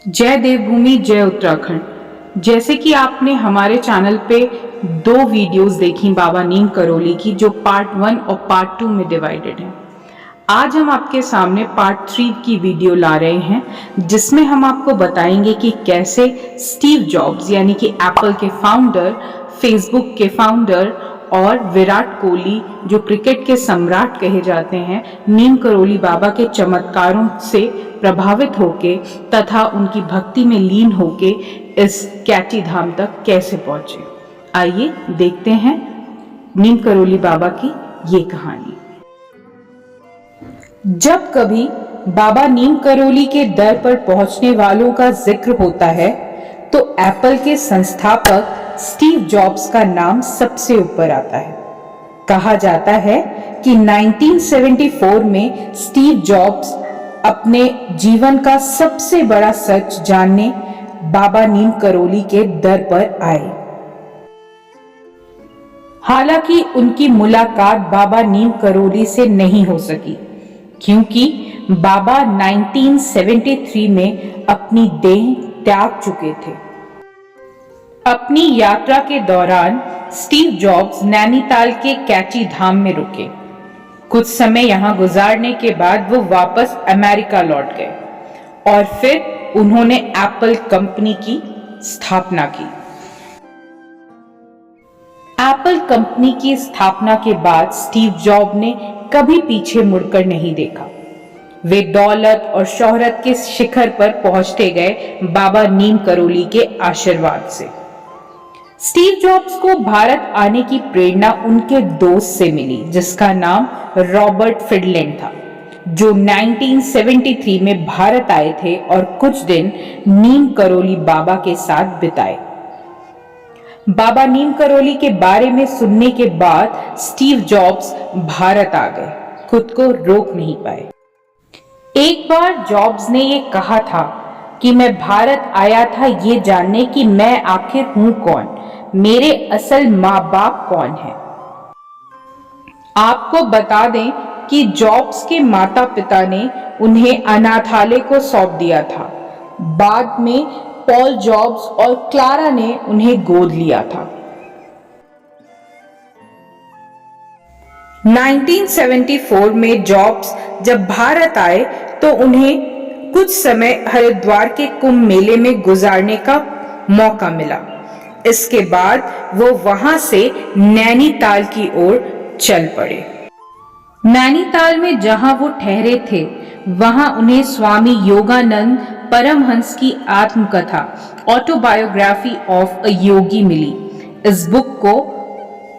जय देवभूमि, जय उत्तराखंड। जैसे कि आपने हमारे चैनल पे 2 वीडियोस देखी बाबा नीम करोली की, जो पार्ट 1 और पार्ट 2 में डिवाइडेड है। आज हम आपके सामने पार्ट 3 की वीडियो ला रहे हैं, जिसमें हम आपको बताएंगे कि कैसे स्टीव जॉब्स यानी कि एप्पल के फाउंडर, फेसबुक के फाउंडर और विराट कोहली, जो क्रिकेट के सम्राट कहे जाते हैं, नीम करोली बाबा के चमत्कारों से प्रभावित होके तथा उनकी भक्ति में लीन होके इस कैची धाम तक कैसे पहुंचे। आइए देखते हैं नीम करोली बाबा की ये कहानी। जब कभी बाबा नीम करोली के दर पर पहुंचने वालों का जिक्र होता है तो एप्पल के संस्थापक स्टीव जॉब्स का नाम सबसे ऊपर आता है। कहा जाता है कि 1974 में स्टीव जॉब्स अपने जीवन का सबसे बड़ा सच जानने बाबा नीम करोली के दर पर आए। हालांकि उनकी मुलाकात बाबा नीम करोली से नहीं हो सकी, क्योंकि बाबा 1973 में अपनी देह त्याग चुके थे। अपनी यात्रा के दौरान स्टीव जॉब्स नैनीताल के कैची धाम में रुके। कुछ समय यहां गुजारने के बाद वो वापस अमेरिका लौट गए और फिर उन्होंने एप्पल कंपनी की स्थापना की। एप्पल कंपनी की स्थापना के बाद स्टीव जॉब ने कभी पीछे मुड़कर नहीं देखा। वे दौलत और शोहरत के शिखर पर पहुंचते गए बाबा नीम करोली के आशीर्वाद से। स्टीव जॉब्स को भारत आने की प्रेरणा उनके दोस्त से मिली, जिसका नाम रॉबर्ट फिडलैंड था, जो 1973 में भारत आए थे और कुछ दिन नीम करोली बाबा के साथ बिताए। बाबा नीम करोली के बारे में सुनने के बाद स्टीव जॉब्स भारत आ गए, खुद को रोक नहीं पाए। एक बार जॉब्स ने ये कहा था कि मैं भारत आया था ये जानने कि मैं आखिर हूं कौन, मेरे असल माँ बाप कौन है। आपको बता दें कि जॉब्स के माता पिता ने उन्हें अनाथालय को सौंप दिया था। बाद में पॉल जॉब्स और क्लारा ने उन्हें गोद लिया था। 1974 में जॉब्स जब भारत आए तो उन्हें कुछ समय हरिद्वार के कुंभ मेले में गुजारने का मौका मिला। इसके बाद वो वहां से नैनीताल की ओर चल पड़े। नैनीताल में जहां वो ठहरे थे, वहां उन्हें स्वामी योगानंद परमहंस की आत्मकथा ऑटोबायोग्राफी ऑफ अ योगी मिली। इस बुक को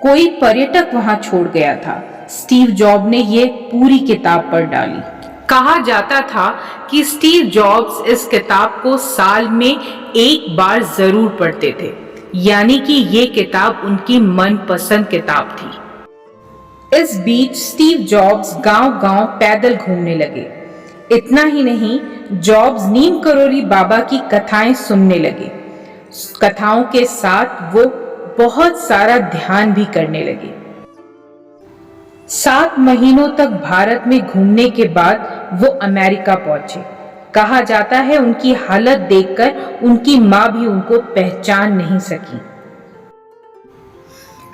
कोई पर्यटक वहां छोड़ गया था। स्टीव जॉब ने ये पूरी किताब पढ़ डाली। कहा जाता था कि स्टीव जॉब्स इस किताब को साल में एक बार जरूर पढ़ते थे, यानी कि ये किताब उनकी मनपसंद किताब थी। इस बीच स्टीव जॉब्स गांव-गांव पैदल घूमने लगे। इतना ही नहीं, जॉब्स नीम करोली बाबा की कथाएं सुनने लगे। कथाओं के साथ वो बहुत सारा ध्यान भी करने लगे। 7 महीनों तक भारत में घूमने के बाद वो अमेरिका पहुंचे। कहा जाता है उनकी हालत देखकर उनकी मां भी उनको पहचान नहीं सकी।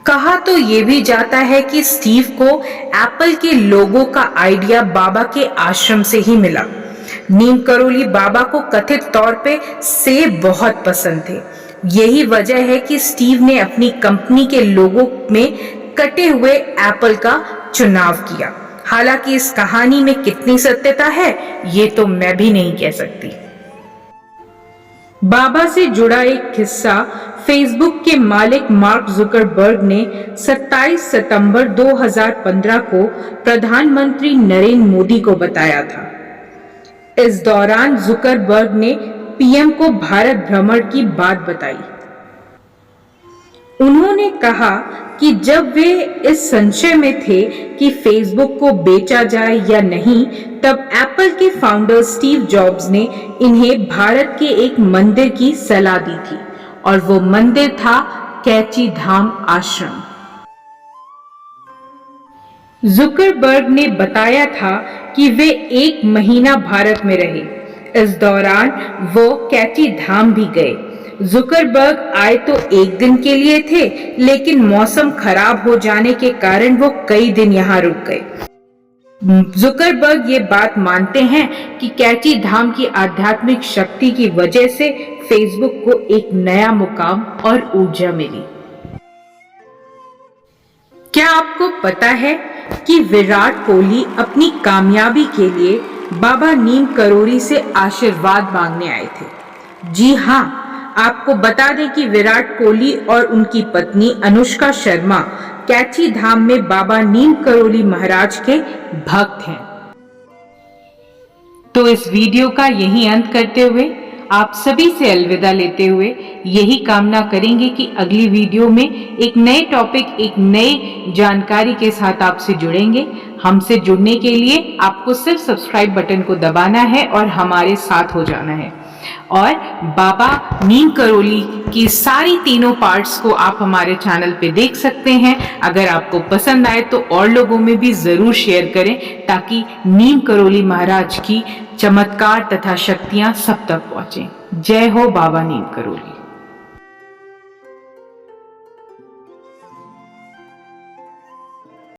कहा तो ये भी जाता है कि स्टीव को एप्पल के लोगो का आइडिया बाबा के आश्रम से ही मिला। नीम करोली बाबा को कथित तौर पे सेब बहुत पसंद थे। यही वजह है कि स्टीव ने अपनी कंपनी के लोगो में कटे हुए एप्पल का चुनाव किया। हालांकि इस कहानी में कितनी सत्यता है ये तो मैं भी नहीं कह सकती। बाबा से जुड़ा एक किस्सा फेसबुक के मालिक मार्क जुकरबर्ग ने 27 सितंबर 2015 को प्रधानमंत्री नरेंद्र मोदी को बताया था। इस दौरान जुकरबर्ग ने पीएम को भारत भ्रमण की बात बताई। उन्होंने कहा कि जब वे इस संशय में थे कि फेसबुक को बेचा जाए या नहीं, तब एप्पल के फाउंडर स्टीव जॉब्स ने इन्हें भारत के एक मंदिर की सलाह दी थी और वो मंदिर था कैची धाम आश्रम। जुकरबर्ग ने बताया था कि वे 1 महीना भारत में रहे। इस दौरान वो कैची धाम भी गए। जुकरबर्ग आए तो 1 दिन के लिए थे, लेकिन मौसम खराब हो जाने के कारण वो कई दिन यहाँ रुक गए। जुकरबर्ग ये बात मानते हैं कि कैची धाम की आध्यात्मिक शक्ति की वजह से फेसबुक को एक नया मुकाम और ऊर्जा मिली। क्या आपको पता है कि विराट कोहली अपनी कामयाबी के लिए बाबा नीम करोली से आशीर्वाद मांगने आए थे? जी हाँ, आपको बता दें कि विराट कोहली और उनकी पत्नी अनुष्का शर्मा कैची धाम में बाबा नीम करोली महाराज के भक्त हैं। तो इस वीडियो का यही अंत करते हुए आप सभी से अलविदा लेते हुए यही कामना करेंगे कि अगली वीडियो में एक नए टॉपिक, एक नई जानकारी के साथ आपसे जुड़ेंगे। हमसे जुड़ने के लिए आपको सिर्फ सब्सक्राइब बटन को दबाना है और हमारे साथ हो जाना है। और बाबा नीम करोली की सारी तीनों पार्ट्स को आप हमारे चैनल पे देख सकते हैं। अगर आपको पसंद आए तो और लोगों में भी जरूर शेयर करें, ताकि नीम करोली महाराज की चमत्कार तथा शक्तियां सब तक पहुंचे। जय हो बाबा नीम करोली।